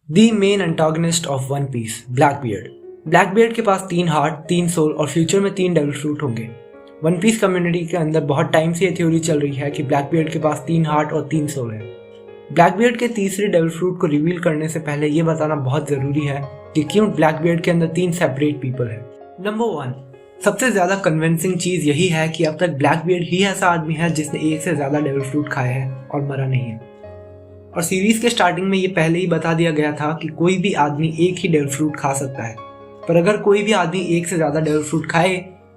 The main antagonist of One Piece, Blackbeard. Blackbeard के पास 3 heart, 3 soul और future में 3 डेविल फ्रूट होंगे। वन पीस कम्युनिटी के अंदर बहुत टाइम से ये थ्योरी चल रही है कि ब्लैकबियर्ड के पास 3 हार्ट और 3 सोल है। ब्लैकबियर्ड के तीसरे डेविल फ्रूट को रिवील करने से पहले ये बताना बहुत जरूरी है कि क्यों ब्लैकबियर्ड के अंदर 3 सेपरेट पीपल है। नंबर 1, सबसे ज्यादा कन्विंसिंग चीज यही है कि अब तक ब्लैकबियर्ड ही ऐसा आदमी है जिसने एक से ज्यादा डेविल फ्रूट खाए हैं और मरा नहीं है। और सीरीज के स्टार्टिंग में ये पहले ही बता दिया गया था कि कोई भी आदमी एक ही डेविल फ्रूट खा सकता है, पर अगर कोई भी आदमी एक से ज्यादा डेविल फ्रूट खाए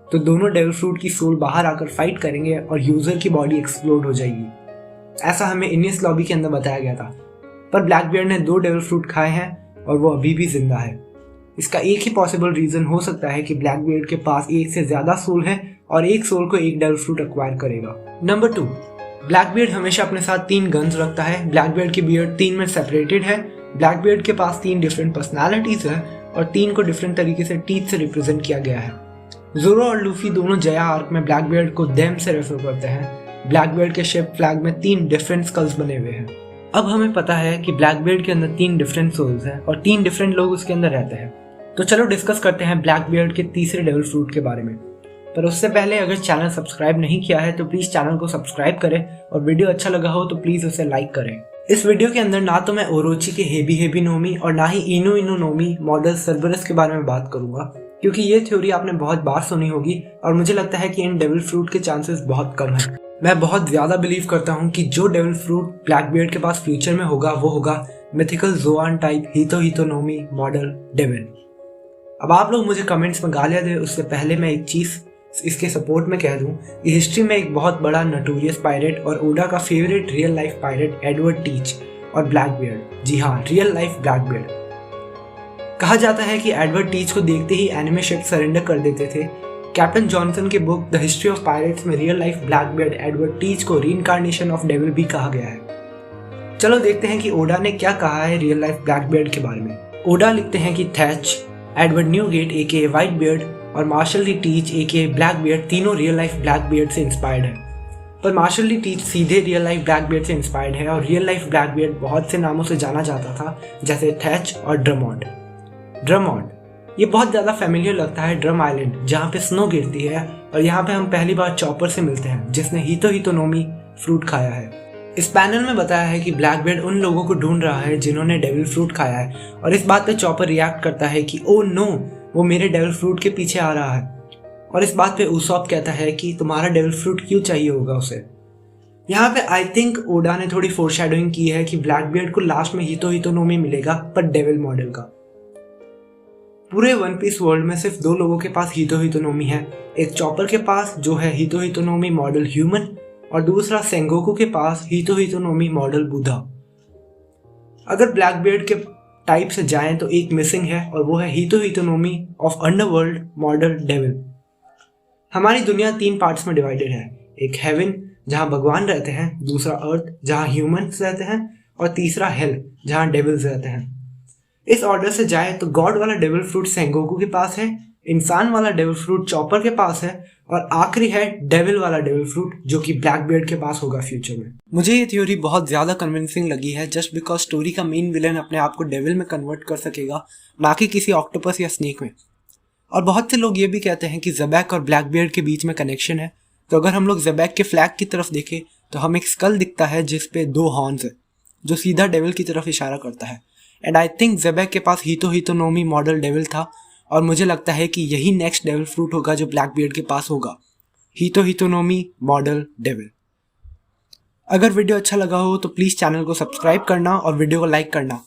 तो दोनों डेविल फ्रूट की सोल बाहर आकर फाइट करेंगे और यूजर की बॉडी एक्सप्लोड हो जाएगी। ऐसा हमें इनियस लॉबी के अंदर बताया गया था, पर ब्लैकबियर्ड ने 2 डेविल फ्रूट खाए हैं और वो अभी भी जिंदा है। इसका एक ही पॉसिबल रीजन हो सकता है कि ब्लैकबियर्ड के पास एक से ज्यादा सोल है और एक सोल को एक डेविल फ्रूट एक्वायर करेगा। नंबर 2, ब्लैकबियर्ड हमेशा अपने साथ 3 गन्स रखता है। ब्लैकबियर्ड की बियर्ड 3 में सेपरेटेड है। ब्लैकबियर्ड के पास 3 डिफरेंट पर्सनालिटीज है और 3 को डिफरेंट तरीके से टीथ से रिप्रेजेंट किया गया है। ज़ोरो और लूफी दोनों जया आर्क में ब्लैकबियर्ड को देम से रेफर करते हैं। ब्लैकबियर्ड के शिप फ्लैग में 3 डिफरेंट स्कल्स बने हुए हैं। अब हमें पता है कि ब्लैकबियर्ड के अंदर 3 डिफरेंट सोल्स हैं और 3 डिफरेंट लोग उसके अंदर रहते हैं। तो चलो डिस्कस करते हैं ब्लैकबियर्ड के तीसरे डेविल फ्रूट के बारे में। पर उससे पहले अगर चैनल सब्सक्राइब नहीं किया है तो प्लीज चैनल को सब्सक्राइब करें और वीडियो अच्छा लगा हो तो प्लीज उसे लाइक करें। इस वीडियो के अंदर ना तो मैं ओरोची के हेबी नोमी और ना ही इनो इनो नोमी मॉडल सर्बरस के बारे में बात करूंगा, क्योंकि ये थ्योरी आपने बहुत बार सुनी होगी और मुझे लगता है कि इन डेविल फ्रूट के चांसेस बहुत कम है। मैं बहुत ज्यादा बिलीव करता हूँ कि जो डेविल फ्रूट ब्लैकबियर्ड के पास फ्यूचर में होगा वो होगा मिथिकल जोआन टाइप हितो नोमी मॉडल डेविल। अब आप लोग मुझे कमेंट्स में गालियां दे उससे पहले मैं एक चीज इसके सपोर्ट में कह दूं कि हिस्ट्री में एक बहुत बड़ा नोटोरियस पायरेट और ओडा का favourite real life pirate Edward teach और ब्लैकबियर्ड, जी हाँ रियल लाइफ ब्लैकबियर्ड। कहा जाता है कि एडवर्ड टीच को देखते ही एनिमे शिप सरेंडर कर देते थे। कैप्टन जॉनसन के book the history of pirates में रियल लाइफ ब्लैकबियर्ड एडवर्ड टीच को रीइंकार्नेशन ऑफ डेविल भी कहा गया है। चलो देखते हैं कि ओडा ने क्या कहा है रियल लाइफ ब्लैकबियर्ड के बारे में। ओडा लिखते हैं कि थैच, एडवर्ड न्यूगेट एके व्हाइट बियर्ड और मार्शल ली टीच एके ब्लैकबियर्ड तीनों रियल लाइफ ब्लैकबियर्ड से इंस्पायर्ड है। पर मार्शल ली टीच सीधे रियल लाइफ ब्लैकबियर्ड से इंस्पायर्ड है और रियल लाइफ ब्लैकबियर्ड बहुत से नामों से जाना जाता था, जैसे थैच और ड्रमॉन्ड। ये बहुत ज्यादा फेमिलियर लगता है, ड्रम आइलैंड जहाँ पे स्नो गिरती है और यहाँ पे हम पहली बार चॉपर से मिलते हैं जिसने हितो नोमी फ्रूट खाया है। इस पैनल में बताया है कि ब्लैकबियर्ड उन लोगों को ढूंढ रहा है जिन्होंने डेविल फ्रूट खाया है और इस बात पे चॉपर रिएक्ट करता है कि ओ नो, वो मेरे डेविल फ्रूट के पीछे आ रहा है। और इस बात पे उसॉप कहता है कि तुम्हारा डेविल फ्रूट क्यों चाहिए होगा उसे। यहाँ पे आई थिंक ओडा ने थोड़ी फोरशैडोइंग की है कि ब्लैकबियर्ड को लास्ट में हितो नोमी मिलेगा, पर डेविल मॉडल का। पूरे वन पीस वर्ल्ड में सिर्फ 2 लोगों के पास हितो नोमी है, एक चॉपर के पास जो है हितो नोमी मॉडल ह्यूमन और दूसरा सेंगोकू के पास हितो नोमी मॉडल बुधा। अगर ब्लैकबियर्ड के टाइप से जाएं तो एक मिसिंग है और वो है हितो Nomi of underworld model devil. हमारी दुनिया 3 पार्ट्स में डिवाइडेड है, एक हेवन जहां भगवान रहते हैं, दूसरा अर्थ जहां ह्यूमंस रहते हैं और तीसरा हेल जहां डेविल्स रहते हैं। इस ऑर्डर से जाए तो गॉड वाला डेविल फ्रूट सेंगोकू के पास है, इंसान वाला डेविल फ्रूट चॉपर के पास है और आखिरी है डेविल वाला डेविल फ्रूट जो कि ब्लैकबियर्ड के पास होगा फ्यूचर में। मुझे ये थ्योरी बहुत ज्यादा कन्विंसिंग लगी है जस्ट बिकॉज स्टोरी का मेन विलन अपने आप को डेविल में कन्वर्ट कर सकेगा, ना कि किसी ऑक्टोपस या स्नेक में। और बहुत से लोग ये भी कहते हैं कि ज़ेबैक और ब्लैकबियर्ड के बीच में कनेक्शन है। तो अगर हम लोग ज़ेबैक के फ्लैग की तरफ देखें तो हमें एक स्कल दिखता है जिसपे 2 हॉर्न्स है जो सीधा डेविल की तरफ इशारा करता है। एंड आई थिंक ज़ेबैक के पास हितो नोमी मॉडल डेविल था और मुझे लगता है कि यही नेक्स्ट डेविल फ्रूट होगा जो ब्लैकबियर्ड के पास होगा, हितो नोमी मॉडल डेविल। अगर वीडियो अच्छा लगा हो तो प्लीज़ चैनल को सब्सक्राइब करना और वीडियो को लाइक करना।